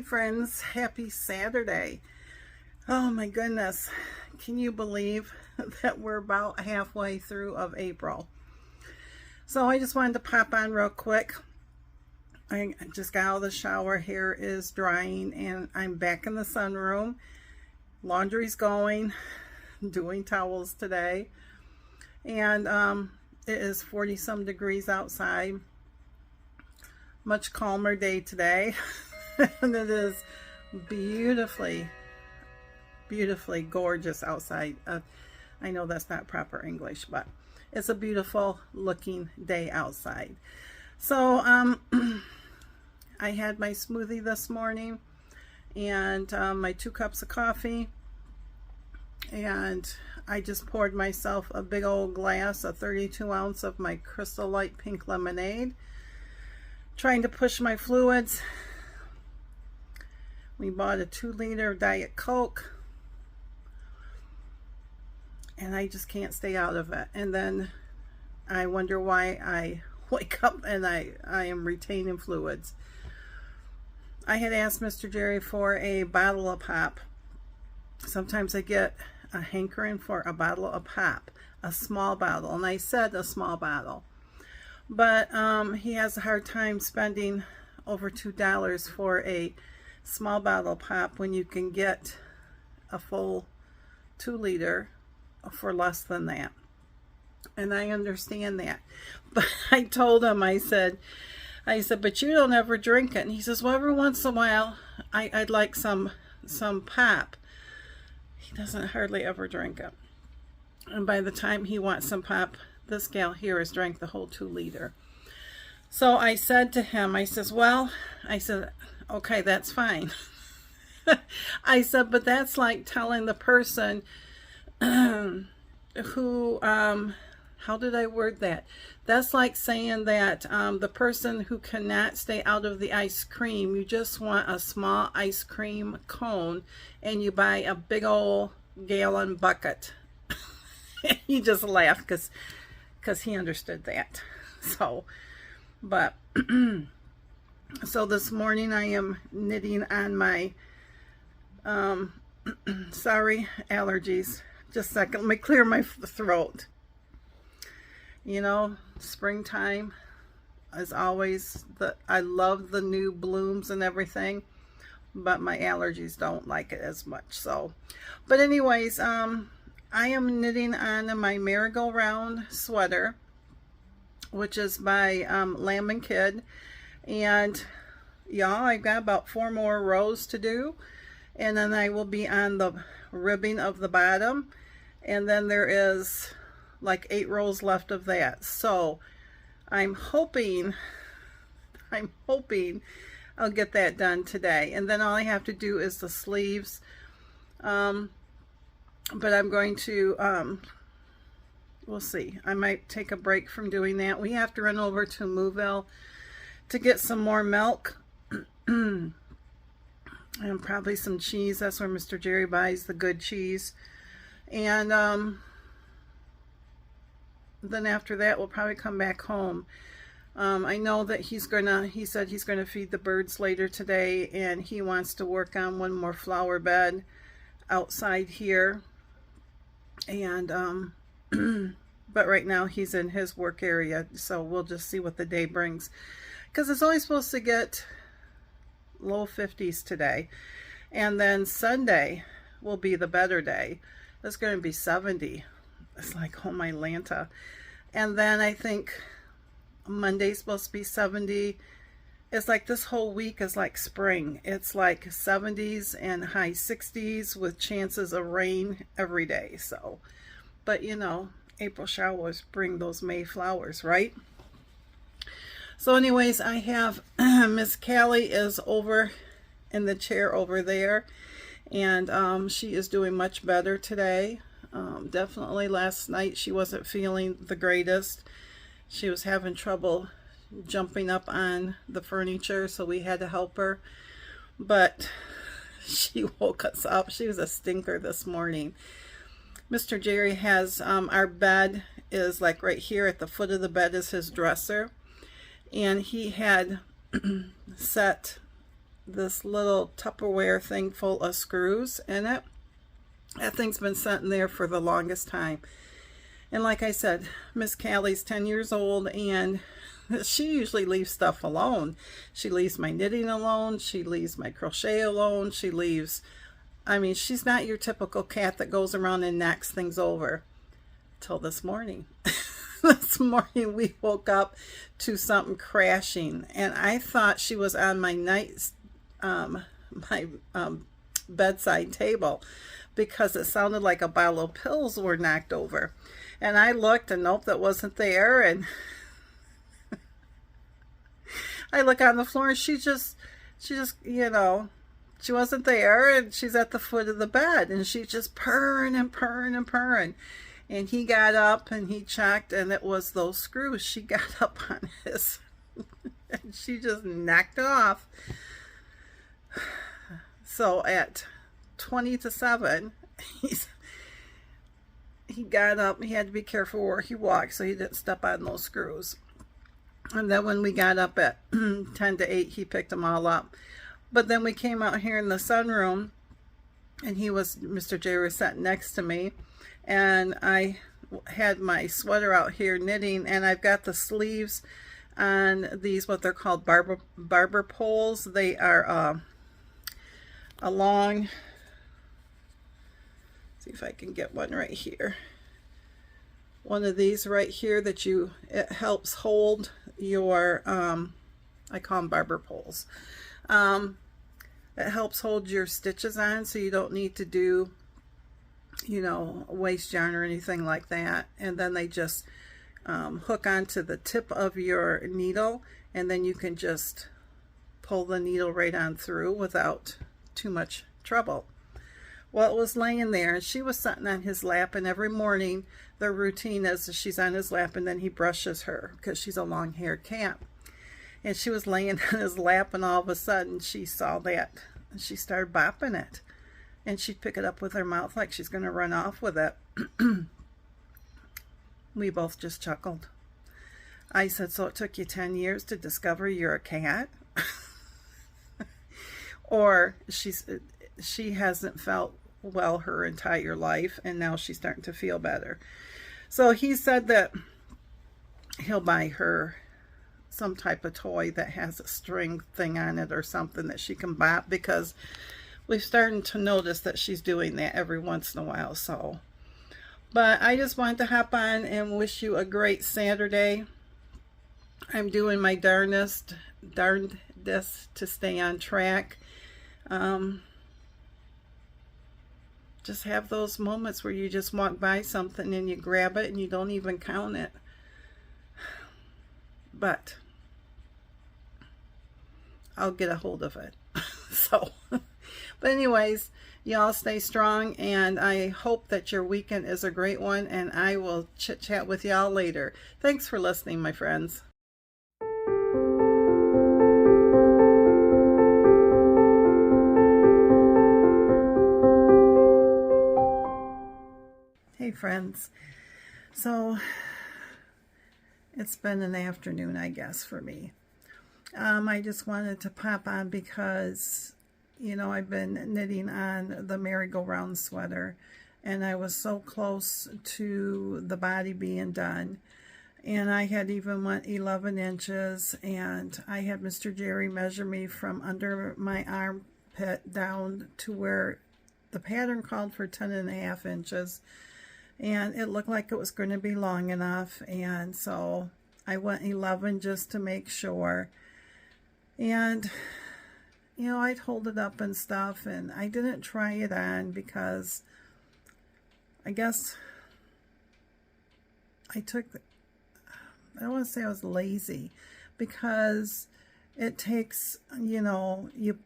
Hi friends, happy Saturday. Oh my goodness, can you believe that we're about halfway through of April? So I just wanted to pop on real quick. I just got out of the shower, hair is drying, and I'm back in the sunroom. Laundry's going, doing towels today, and it is 40 some degrees outside. Much calmer day today. And it is beautifully gorgeous outside. I know that's not proper English, but it's a beautiful looking day outside. So I had my smoothie this morning and my 2 cups of coffee, and I just poured myself a big old glass, a 32 ounce of my Crystal Light Pink Lemonade, trying to push my fluids. We bought a 2-liter Diet Coke, and I just can't stay out of it. And then I wonder why I wake up and I am retaining fluids. I had asked Mr. Jerry for a bottle of pop. Sometimes I get a hankering for a bottle of pop, a small bottle, and I said a small bottle. But he has a hard time spending over $2 for a small bottle pop when you can get a full 2-liter for less than that. And I understand that. But I told him, I said, but you don't ever drink it. And he says, well, every once in a while, I'd like some pop. He doesn't hardly ever drink it. And by the time he wants some pop, this gal here has drank the whole 2-liter. So I said to him, I said, okay, that's fine. I said, but that's like telling the person who, how did I word that? That's like saying that the person who cannot stay out of the ice cream, you just want a small ice cream cone and you buy a big old gallon bucket. He just laughed because he understood that. So, but so this morning I am knitting on my sorry, allergies. Just a second, let me clear my throat. You know, springtime is always I love the new blooms and everything, but my allergies don't like it as much. So, but anyways, I am knitting on my merry-go-round sweater, which is by Lamb & Kid, and y'all, I've got about 4 more rows to do, and then I will be on the ribbing of the bottom, and then there is like 8 rows left of that. So I'm hoping I'll get that done today, and then all I have to do is the sleeves. But I'm going to we'll see. I might take a break from doing that. We have to run over to Mooville to get some more milk and probably some cheese. That's where Mr. Jerry buys the good cheese. And then after that, we'll probably come back home. I know that he said he's gonna feed the birds later today, and he wants to work on one more flower bed outside here. And but right now he's in his work area, so we'll just see what the day brings, because it's only supposed to get low 50s today, and then Sunday will be the better day. It's going to be 70. It's like, oh my Lanta. And then I think Monday's supposed to be 70. It's like this whole week is like spring. It's like 70s and high 60s with chances of rain every day. So, but you know, April showers bring those May flowers, right? So anyways, I have Miss Cali is over in the chair over there, and she is doing much better today. Definitely last night she wasn't feeling the greatest. She was having trouble jumping up on the furniture, so we had to help her, but she woke us up. She was a stinker this morning. Mr. Jerry has our bed is like right here at the foot of the bed is his dresser, and he had set this little Tupperware thing full of screws in it. That thing's been sitting there for the longest time. And like I said, Miss Callie's 10 years old, and she usually leaves stuff alone. She leaves my knitting alone. She leaves my crochet alone. She leaves, I mean, she's not your typical cat that goes around and knocks things over. Till this morning. This morning we woke up to something crashing, and I thought she was on my bedside table, because it sounded like a bottle of pills were knocked over. And I looked, and nope, that wasn't there. And I look on the floor, and she just, you know, she wasn't there, and she's at the foot of the bed, and she's just purring and purring and purring. And he got up and he checked, and it was those screws. She got up on his and she just knocked it off. So at 20 to 7, he got up. He had to be careful where he walked so he didn't step on those screws. And then when we got up at 10 to 8, he picked them all up. But then we came out here in the sunroom, and Mr. J was sitting next to me. And I had my sweater out here knitting, and I've got the sleeves on these, what they're called, barber poles. They are along, see if I can get one right here. One of these right here that it helps hold your, I call them barber poles. It helps hold your stitches on, so you don't need to do, you know, waste yarn or anything like that. And then they just hook onto the tip of your needle, and then you can just pull the needle right on through without too much trouble. Well, it was laying there, and she was sitting on his lap, and every morning their routine is she's on his lap, and then he brushes her because she's a long-haired cat. And she was laying on his lap, and all of a sudden she saw that, and she started bopping it. And she'd pick it up with her mouth like she's going to run off with it. We both just chuckled. I said, so it took you 10 years to discover you're a cat? Or she hasn't felt well her entire life, and now she's starting to feel better. So he said that he'll buy her some type of toy that has a string thing on it or something that she can bop, because we've started to notice that she's doing that every once in a while. So, but I just wanted to hop on and wish you a great Saturday. I'm doing my darndest to stay on track. Just have those moments where you just walk by something and you grab it and you don't even count it. But I'll get a hold of it. So, but anyways, y'all stay strong, and I hope that your weekend is a great one, and I will chit chat with y'all later. Thanks for listening, my friends. Hey friends, so it's been an afternoon, I guess, for me. I just wanted to pop on because, you know, I've been knitting on the merry-go-round sweater, and I was so close to the body being done. And I had even went 11 inches, and I had Mr. Jerry measure me from under my armpit down to where the pattern called for 10.5 inches. And it looked like it was going to be long enough, and so I went 11 just to make sure. And, you know, I'd hold it up and stuff, and I didn't try it on because I guess I don't want to say I was lazy, because it takes, you know, you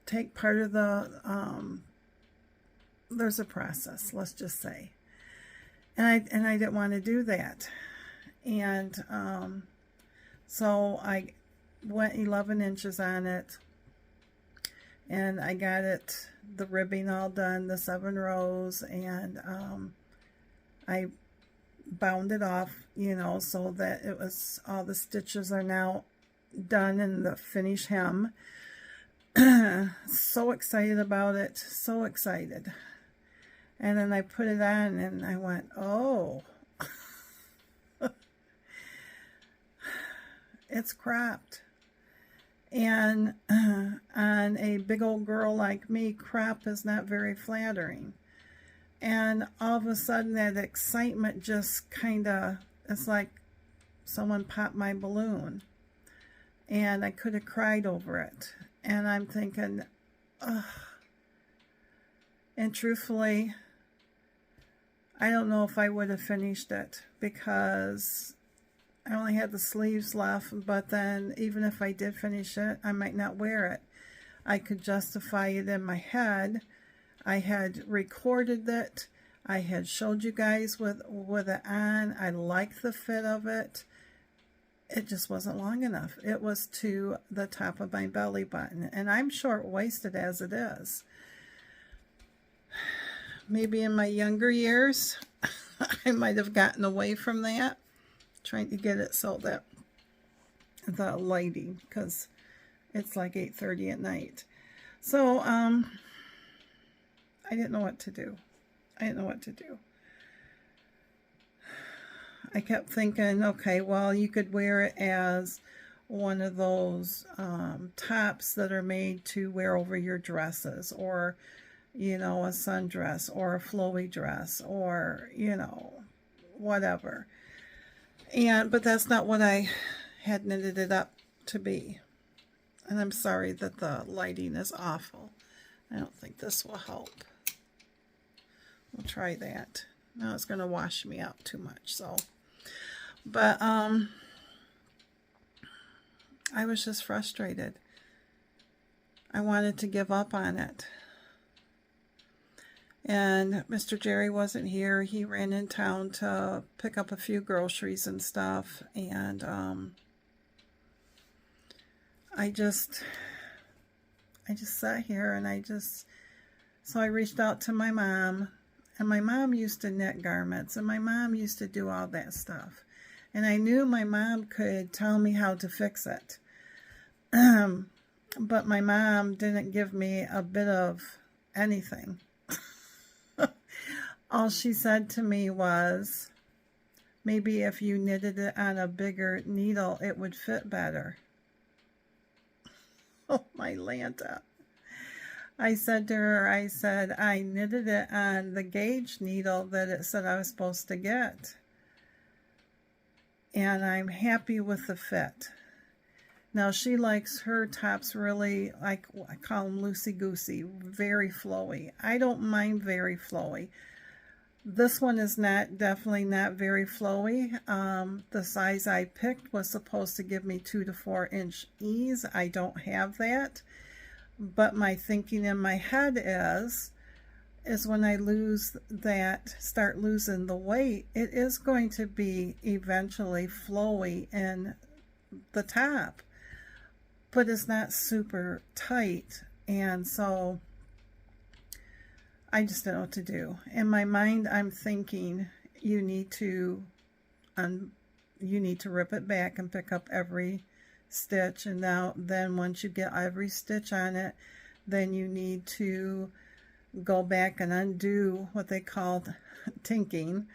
take part of the, there's a process, let's just say. And I didn't want to do that. And so I went 11 inches on it, and I got the ribbing all done, the 7 rows, and I bound it off, you know, so that it was, all the stitches are now done in the finish hem. So excited about it, so excited. And then I put it on and I went, oh, it's cropped. And on a big old girl like me, crop is not very flattering. And all of a sudden that excitement just kind of, it's like someone popped my balloon. And I could have cried over it. And I'm thinking, ugh. And truthfully, I don't know if I would have finished it because I only had the sleeves left, but then even if I did finish it, I might not wear it. I could justify it in my head. I had recorded it. I had showed you guys with it on. I liked the fit of it. It just wasn't long enough. It was to the top of my belly button, and I'm short-waisted as it is. Maybe in my younger years, I might have gotten away from that, trying to get it so that the lighting, because it's like 8:30 at night. So, I didn't know what to do. I didn't know what to do. I kept thinking, okay, well, you could wear it as one of those tops that are made to wear over your dresses, or you know, a sundress or a flowy dress, or, you know, whatever. But that's not what I had knitted it up to be. And I'm sorry that the lighting is awful. I don't think this will help. We'll try that. Now it's going to wash me out too much, so. But, I was just frustrated. I wanted to give up on it. And Mr. Jerry wasn't here. He ran in town to pick up a few groceries and stuff. And I just sat here and so I reached out to my mom. And my mom used to knit garments. And my mom used to do all that stuff. And I knew my mom could tell me how to fix it. But my mom didn't give me a bit of anything. All she said to me was, maybe if you knitted it on a bigger needle, it would fit better. Oh, my Lanta. I said to her, I knitted it on the gauge needle that it said I was supposed to get. And I'm happy with the fit. Now, she likes her tops really, like, I call them loosey-goosey, very flowy. I don't mind very flowy. This one is definitely not very flowy. The size I picked was supposed to give me 2 to 4 inch ease. I don't have that. But my thinking in my head is when I lose that, start losing the weight, it is going to be eventually flowy in the top. But it's not super tight. And so I just don't know what to do. In my mind, I'm thinking you need to rip it back and pick up every stitch. And then once you get every stitch on it, then you need to go back and undo what they called tinking,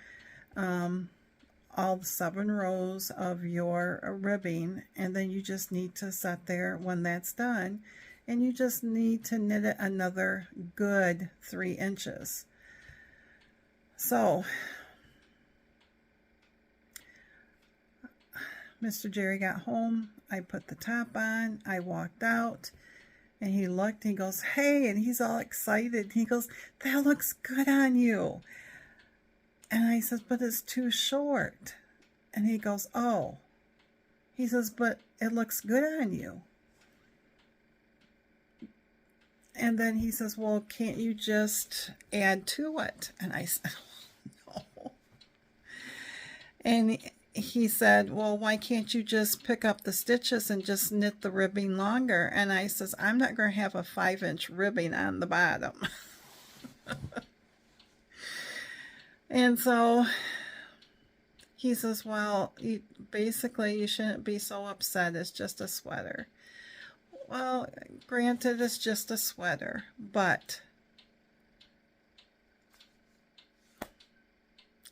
all 7 rows of your ribbing, and then you just need to sit there when that's done. And you just need to knit it another good 3 inches. So, Mr. Jerry got home. I put the top on. I walked out. And he looked. He goes, hey. And he's all excited. He goes, that looks good on you. And I said, but it's too short. And he goes, oh. He says, but it looks good on you. And then he says, well, can't you just add to it? And I said, no. And he said, well, why can't you just pick up the stitches and just knit the ribbing longer? And I says, I'm not going to have a 5-inch ribbing on the bottom. And so he says, well, basically you shouldn't be so upset. It's just a sweater. Well, granted, it's just a sweater, but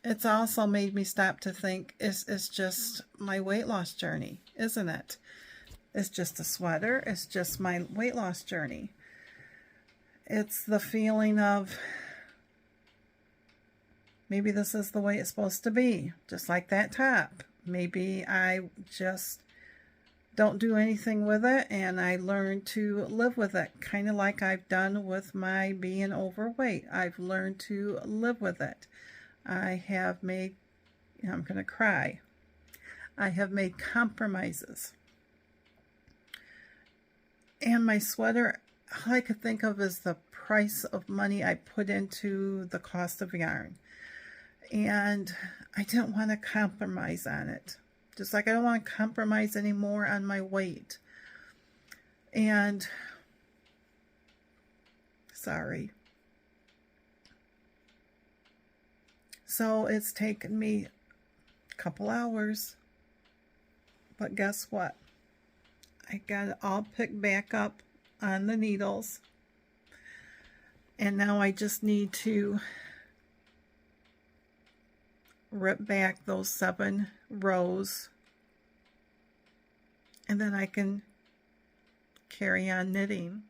it's also made me stop to think, it's just my weight loss journey, isn't it? It's just a sweater. It's just my weight loss journey. It's the feeling of maybe this is the way it's supposed to be, just like that top. Maybe I just don't do anything with it and I learn to live with it, kind of like I've done with my being overweight. I've learned to live with it. I have made, I'm going to cry. I have made compromises. And my sweater, all I could think of is the price of money I put into the cost of yarn. And I didn't want to compromise on it. Just like I don't want to compromise anymore on my weight. And, sorry. So it's taken me a couple hours. But guess what? I got it all picked back up on the needles. And now I just need to rip back those 7 rows. And then I can carry on knitting.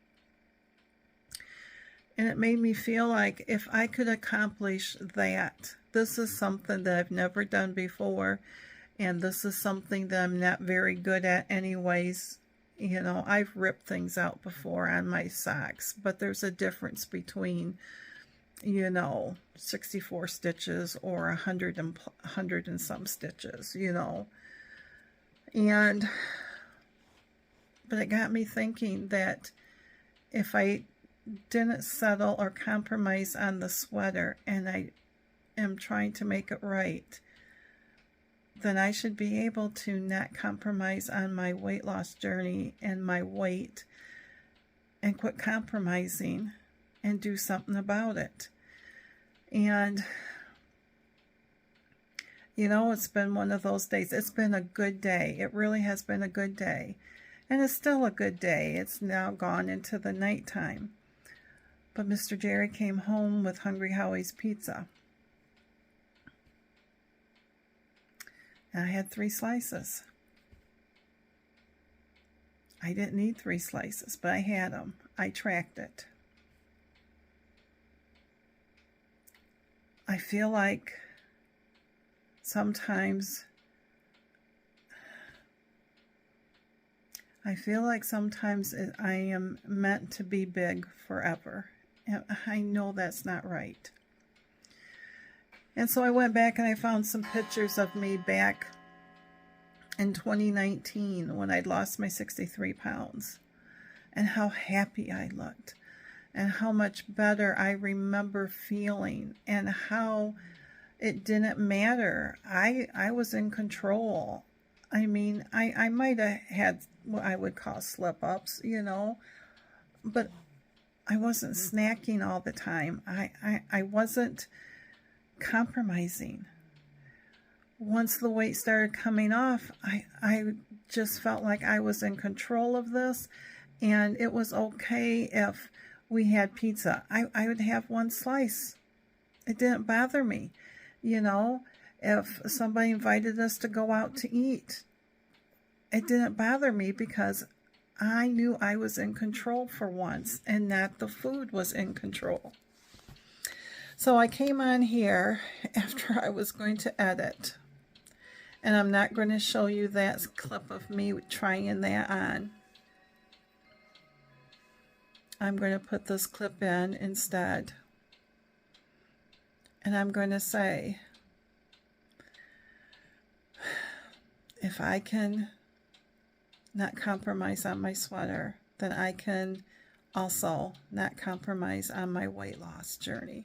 And it made me feel like if I could accomplish that, this is something that I've never done before. And this is something that I'm not very good at anyways. You know, I've ripped things out before on my socks, but there's a difference between, you know, 64 stitches or 100 and some stitches, you know. And, but it got me thinking that if I didn't settle or compromise on the sweater and I am trying to make it right, then I should be able to not compromise on my weight loss journey and my weight and quit compromising and do something about it. And, you know, it's been one of those days. It's been a good day. It really has been a good day. And it's still a good day. It's now gone into the nighttime. But Mr. Jerry came home with Hungry Howie's pizza. And I had 3 slices. I didn't need 3 slices, but I had them. I tracked it. I feel like sometimes I am meant to be big forever. And I know that's not right. And so I went back and I found some pictures of me back in 2019 when I'd lost my 63 pounds. And how happy I looked. And how much better I remember feeling. And how it didn't matter. I was in control. I mean, I might have had what I would call slip-ups, you know. But I wasn't snacking all the time. I wasn't compromising. Once the weight started coming off, I just felt like I was in control of this, and it was okay if we had pizza. I would have 1 slice. It didn't bother me. You know, if somebody invited us to go out to eat, it didn't bother me because I knew I was in control for once and not the food was in control. So I came on here after I was going to edit, and I'm not going to show you that clip of me trying that on. I'm going to put this clip in instead, and I'm going to say, if I can not compromise on my sweater, then I can also not compromise on my weight loss journey.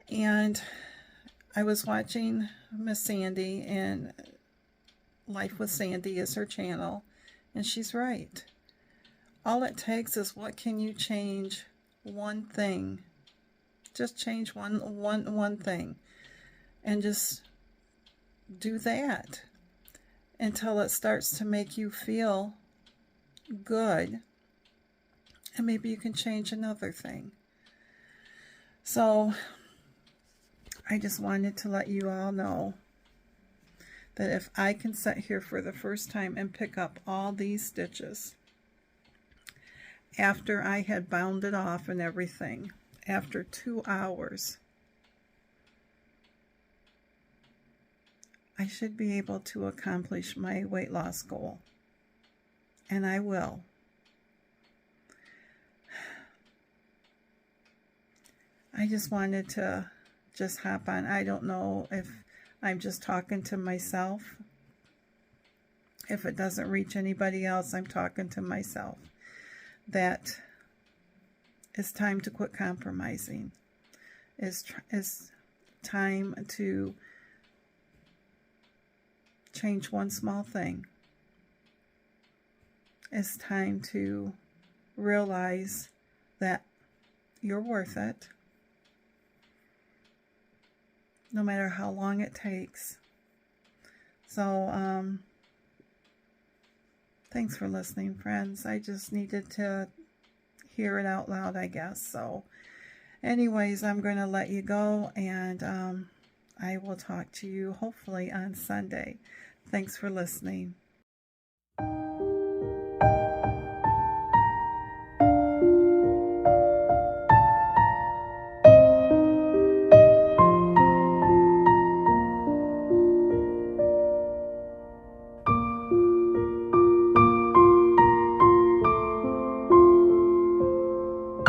And I was watching Miss Sandy, and Life with Sandy is her channel, and she's right. All it takes is, what can you change? One thing. Just change one thing, and just do that until it starts to make you feel good, and maybe you can change another thing. So I just wanted to let you all know that if I can sit here for the first time and pick up all these stitches after I had bound it off and everything, after 2 hours, I should be able to accomplish my weight loss goal. And I will. I just wanted to just hop on. I don't know if I'm just talking to myself. If it doesn't reach anybody else, I'm talking to myself. That it's time to quit compromising. It's time to change one small thing. It's time to realize that you're worth it, no matter how long it takes. So, thanks for listening, friends. I just needed to hear it out loud, I guess. So, anyways, I'm going to let you go, and I will talk to you hopefully on Sunday. Thanks for listening.